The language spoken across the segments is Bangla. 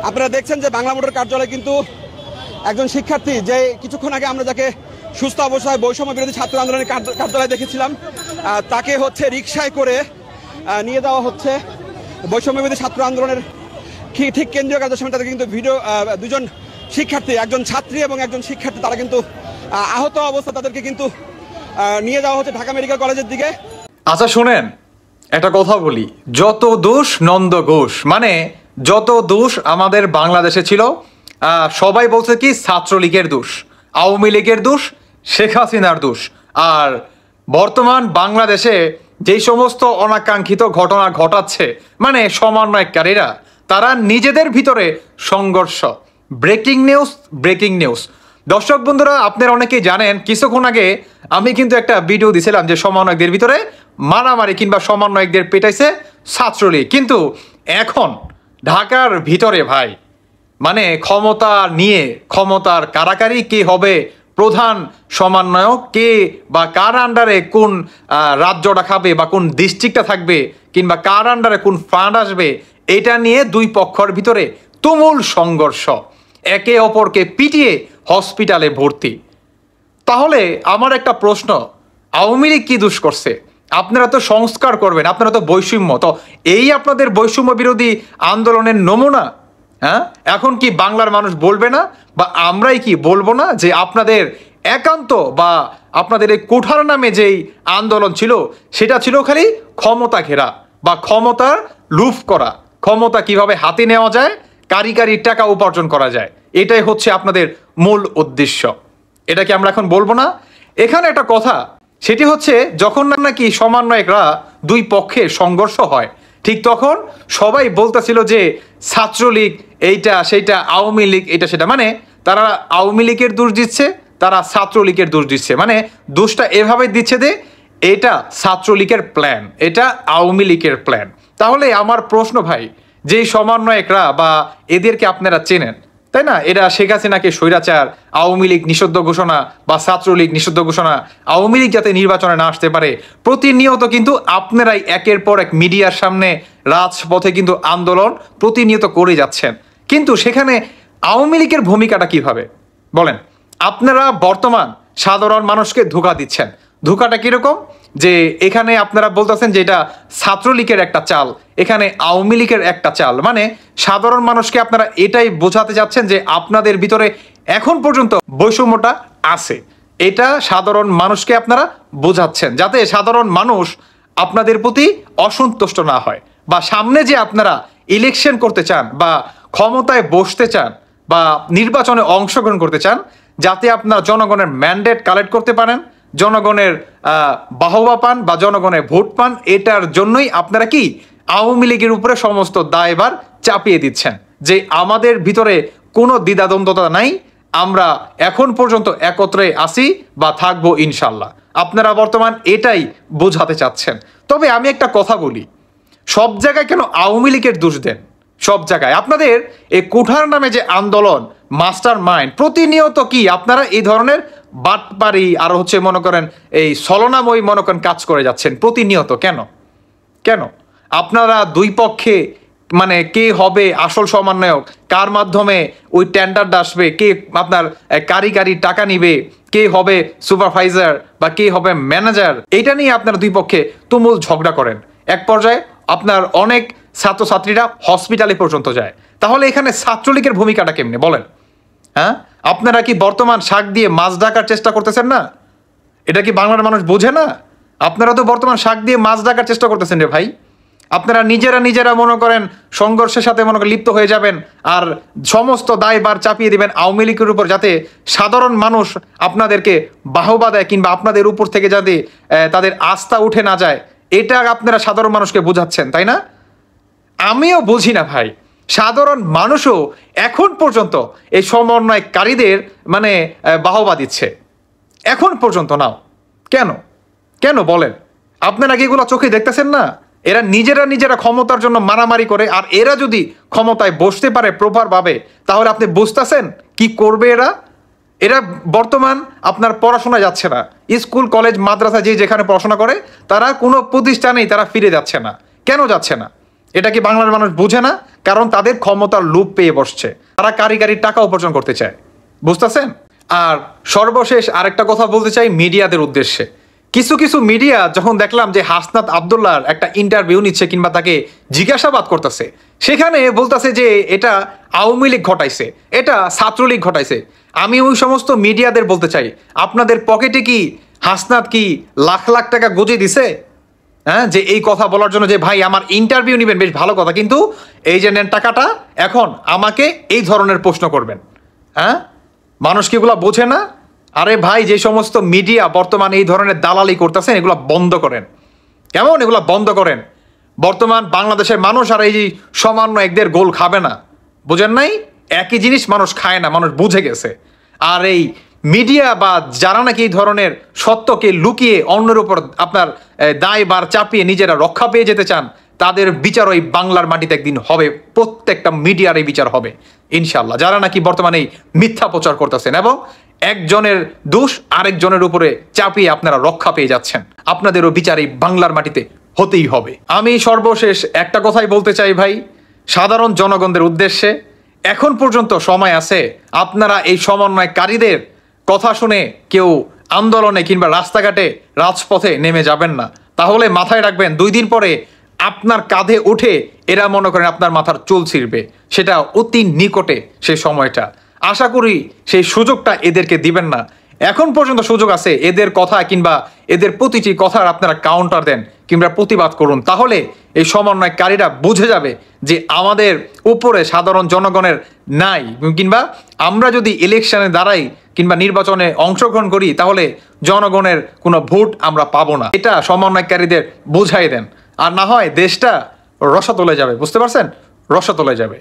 আপনারা দেখছেন যে বাংলা মোটর কার্যালয়ে কিন্তু একজন শিক্ষার্থী যে কিছুক্ষণ আগে আমরা যাকে সুস্থ অবস্থায় বৈষম্য বিরোধী ছাত্র আন্দোলনের কার্যালয়ে দেখেছিলাম তাকে রিকশায় করে নিয়ে যাওয়া হচ্ছে বৈষম্য বিরোধী ছাত্র আন্দোলনের ঠিক কেন্দ্রীয় কার্যালয়ের সামনে। তাদের কিন্তু দুজন শিক্ষার্থী, একজন ছাত্রী এবং একজন শিক্ষার্থী, তারা কিন্তু আহত অবস্থা, তাদেরকে কিন্তু নিয়ে যাওয়া হচ্ছে ঢাকা মেডিকেল কলেজের দিকে। আচ্ছা শুনেন, একটা কথা বলি, যত দোষ নন্দ ঘোষ, মানে যত দোষ আমাদের বাংলাদেশে ছিল সবাই বলছে কি ছাত্রলীগের দোষ, আওয়ামী লীগের দোষ, শেখ হাসিনার দোষ। আর বর্তমান বাংলাদেশে যেই সমস্ত অনাকাঙ্ক্ষিত ঘটনা ঘটাচ্ছে, মানে সমন্বয়কারীরা তারা নিজেদের ভিতরে সংঘর্ষ। ব্রেকিং নিউজ দর্শক বন্ধুরা, আপনারা অনেকেই জানেন কিছুক্ষণ আগে আমি কিন্তু একটা ভিডিও দিছিলাম যে সমন্বয়কদের ভিতরে মারামারি কিংবা সমন্বয়কদের পেটাইছে ছাত্রলীগ। কিন্তু এখন ঢাকার ভিতরে ভাই, মানে ক্ষমতা নিয়ে ক্ষমতার কারাকারি, কে হবে প্রধান সমন্বয়ক, কে বা কার আন্ডারে কোন রাজ্যটা খাবে বা কোন ডিস্ট্রিক্টটা থাকবে কিংবা কার আন্ডারে কোন ফান্ড আসবে, এটা নিয়ে দুই পক্ষের ভিতরে তুমুল সংঘর্ষ, একে অপরকে পিটিয়ে হসপিটালে ভর্তি। তাহলে আমার একটা প্রশ্ন, আওয়ামী লীগ কি দোষ করছে? আপনারা তো সংস্কার করবেন, আপনারা তো বৈষম্য, তো এই আপনাদের বৈষম্য বিরোধী আন্দোলনের নমুনা। হ্যাঁ, এখন কি বাংলার মানুষ বলবে না বা আমরাই কি বলবো না যে আপনাদের একান্ত বা আপনাদের এই কোঠার নামে যেই আন্দোলন ছিল সেটা ছিল খালি ক্ষমতা ঘেরা বা ক্ষমতার লুফ করা, ক্ষমতা কিভাবে হাতে নেওয়া যায়, কারি টাকা উপার্জন করা যায়, এটাই হচ্ছে আপনাদের মূল উদ্দেশ্য। এটা কি আমরা এখন বলবো না? এখানে একটা কথা, সেটি হচ্ছে যখন নাকি সমন্বয়করা দুই পক্ষে সংঘর্ষ হয়, ঠিক তখন সবাই বলতেছিল যে ছাত্রলীগ এইটা সেইটা, আওয়ামী লীগ এটা সেটা, মানে তারা আওয়ামী লীগের দোষ দিচ্ছে, তারা ছাত্রলীগের দোষ দিচ্ছে, মানে দোষটা এভাবে দিচ্ছে যে এটা ছাত্রলীগের প্ল্যান, এটা আওয়ামী লীগের প্ল্যান। তাহলে আমার প্রশ্ন ভাই, যেই সমন্বয়করা বা এদেরকে আপনারা চেনেন তাই না, এরা শেখ হাসিনাকে স্বৈরাচার, আওয়ামী লীগ নিষিদ্ধ ঘোষণা বা ছাত্রলীগ নিষিদ্ধ ঘোষণা, আওয়ামী লীগ যাতে নির্বাচনে না আসতে পারে, প্রতিনিয়ত কিন্তু আপনারাই একের পর এক মিডিয়ার সামনে রাজপথে কিন্তু আন্দোলন প্রতিনিয়ত করে যাচ্ছেন। কিন্তু সেখানে আওয়ামী লীগের ভূমিকাটা কিভাবে বলেন? আপনারা বর্তমান সাধারণ মানুষকে ধোঁকা দিচ্ছেন। ধোঁকাটা কিরকম? যে এখানে আপনারা বলতেছেন যে এটা ছাত্রলীগের একটা চাল, এখানে আওয়ামী লীগের একটা চাল, মানে সাধারণ মানুষকে আপনারা এটাই বোঝাতে যাচ্ছেন যে আপনাদের ভিতরে এখন পর্যন্ত বৈষম্যটা আছে। এটা সাধারণ মানুষকে আপনারা বোঝাচ্ছেন যাতে সাধারণ মানুষ আপনাদের প্রতি অসন্তুষ্ট না হয়, বা সামনে যে আপনারা ইলেকশন করতে চান বা ক্ষমতায় বসতে চান বা নির্বাচনে অংশগ্রহণ করতে চান, যাতে আপনারা জনগণের ম্যান্ডেট কালেক্ট করতে পারেন, জনগণের বাহবা পান বা জনগণের ভোট পান, এটার জন্যই আপনারা কি আওয়ামী লীগের উপরে সমস্ত দায়ভার চাপিয়ে দিচ্ছেন যে আমাদের ভিতরে কোনো দ্বিধাদ্বন্দ্বতা নাই, আমরা এখন পর্যন্ত একত্রে আসি বা থাকবো ইনশাল্লাহ। আপনারা বর্তমান এটাই বোঝাতে চাচ্ছেন। তবে আমি একটা কথা বলি, সব জায়গায় কেন আওয়ামী লীগের দোষ দেন? সব জায়গায় আপনাদের এই কোঠার নামে যে আন্দোলন, মাস্টার মাইন্ড, প্রতিনিয়ত কি আপনারা এই ধরনের বাটপারি আর হচ্ছে মনে করেন এই ছলনাময়ী মনে করেন কাজ করে যাচ্ছেন প্রতিনিয়ত। কেন কেন আপনারা দুই পক্ষে, মানে কে হবে আসল সমন্বয়ক, কার মাধ্যমে ওই টেন্ডারটা আসবে, কে আপনার কারি টাকা নিবে, কে হবে সুপারভাইজার বা কে হবে ম্যানেজার, এটা নিয়ে আপনারা দুই পক্ষে তুমুল ঝগড়া করেন। এক পর্যায়ে আপনার অনেক ছাত্রছাত্রীরা হসপিটালে পর্যন্ত যায়। তাহলে এখানে ছাত্রলীগের ভূমিকাটা কেমনে বলেন? হ্যাঁ, আপনারা কি বর্তমান শাক দিয়ে মাছ ঢাকার চেষ্টা করতেছেন না? এটা কি বাংলার মানুষ বোঝে না? আপনারা তো বর্তমান শাক দিয়ে মাছ ঢাকার চেষ্টা করতেছেন রে ভাই। আপনারা নিজেরা মনে করেন সংঘর্ষের সাথে মনে করেন লিপ্ত হয়ে যাবেন আর সমস্ত দায়ভার চাপিয়ে দিবেন আওয়ামী লীগের উপর, যাতে সাধারণ মানুষ আপনাদেরকে বাহবা দেয় কিংবা আপনাদের উপর থেকে যাতে তাদের আস্থা উঠে না যায়, এটা আপনারা সাধারণ মানুষকে বোঝাচ্ছেন, তাই না? আমিও বুঝি না ভাই, সাধারণ মানুষও এখন পর্যন্ত এই সমন্বয়কারীদের মানে বাহবা দিচ্ছে এখন পর্যন্ত। নাও কেন কেন বলেন? আপনারা কি এগুলো চোখে দেখতেছেন না? এরা নিজেরা ক্ষমতার জন্য মারামারি করে, আর এরা যদি ক্ষমতায় বসতে পারে প্রপারভাবে, তাহলে আপনি বুঝতেছেন কি করবে এরা। এরা বর্তমান আপনার পড়াশোনা যাচ্ছে না, স্কুল কলেজ মাদ্রাসা যে যেখানে পড়াশোনা করে তারা কোনো প্রতিষ্ঠানেই তারা ফিরে যাচ্ছে না। কেন যাচ্ছে না? এটা কি বাংলার মানুষ বুঝে না? কারণ তাদের ক্ষমতার লোভ পেয়ে বসছে, তারা কারিগরি টাকা উপার্জন করতে চায়, বুঝতেছেন? আর সর্বশেষ আরেকটা কথা বলতে চাই মিডিয়াদের উদ্দেশ্যে। কিছু কিছু মিডিয়া যখন দেখলাম যে হাসনাত আব্দুল্লাহর একটা ইন্টারভিউ নিচ্ছে কিংবা তাকে জিজ্ঞাসাবাদ করতেছে, সেখানে বলতেছে যে এটা আওয়ামী লীগ ঘটাইছে, এটা ছাত্রলীগ ঘটাইছে। আমি ওই সমস্ত মিডিয়াদের বলতে চাই, আপনাদের পকেটে কি হাসনাত কি লাখ লাখ টাকা গজিয়ে দিছে? হ্যাঁ, যে এই কথা বলার জন্য যে ভাই আমার ইন্টারভিউ নেবেন, বেশ ভালো কথা, কিন্তু এই যে নেন টাকাটা, এখন আমাকে এই ধরনের প্রশ্ন করবেন। হ্যাঁ, মানুষ কি এগুলো বোঝে না? আরে ভাই, যে সমস্ত মিডিয়া বর্তমানে এই ধরনের দালালি করতেছেন, এগুলো বন্ধ করেন। কেমন? এগুলো বন্ধ করেন। বর্তমান বাংলাদেশের মানুষ আর এই যে সামান্য একদের গোল খাবে না, বুঝেন নাই? একই জিনিস মানুষ খায় না, মানুষ বুঝে গেছে। আর এই মিডিয়া বা যারা নাকি এই ধরনের সত্যকে লুকিয়ে অন্যের উপর আপনার দায়ভার চাপিয়ে নিজেরা রক্ষা পেয়ে যেতে চান, তাদের বিচার ওই বাংলার মাটিতে একদিন হবে। প্রত্যেকটা মিডিয়ার এই বিচার হবে ইনশাল্লাহ। যারা নাকি বর্তমানে মিথ্যা প্রচার করতেছেন এবং একজনের দোষ আরেকজনের উপরে চাপিয়ে আপনারা রক্ষা পেয়ে যাচ্ছেন, আপনাদেরও বিচার এই বাংলার মাটিতে হতেই হবে। আমি সর্বশেষ একটা কথাই বলতে চাই ভাই, সাধারণ জনগণদের উদ্দেশ্যে, এখন পর্যন্ত সময় আছে। আপনারা এই সমন্বয়কারীদের কথা শুনে কেউ আন্দোলনে কিংবা রাস্তাঘাটে রাজপথে নেমে যাবেন না। তাহলে মাথায় রাখবেন, 2 দিন পরে আপনার কাঁধে উঠে এরা মনে করেন আপনার মাথার চুল ছিঁড়বে। সেটা অতি নিকটে সেই সময়টা। আশা করি সেই সুযোগটা এদেরকে দিবেন না। এখন পর্যন্ত সুযোগ আছে, এদের কথা কিংবা এদের প্রতিটি কথার আপনারা কাউন্টার দেন কিংবা প্রতিবাদ করুন। তাহলে এই সমন্বয়কারীরা বুঝে যাবে যে আমাদের উপরে সাধারণ জনগণের নাই, কিংবা আমরা যদি ইলেকশনে দাঁড়াই কিংবা নির্বাচনে অংশগ্রহণ করি তাহলে জনগণের কোনো ভোট আমরা পাবো না। এটা সমন্বয়কারীদের বুঝাই দেন, আর না হয় দেশটা রসাতলে যাবে। বুঝতে পারছেন? রসাতলে যাবে।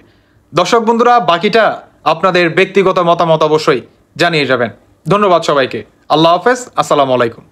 দর্শক বন্ধুরা, বাকিটা আপনাদের ব্যক্তিগত মতামত অবশ্যই জানিয়ে যাবেন। ধন্যবাদ সবাইকে। আল্লাহ হাফেজ। আসসালামু আলাইকুম।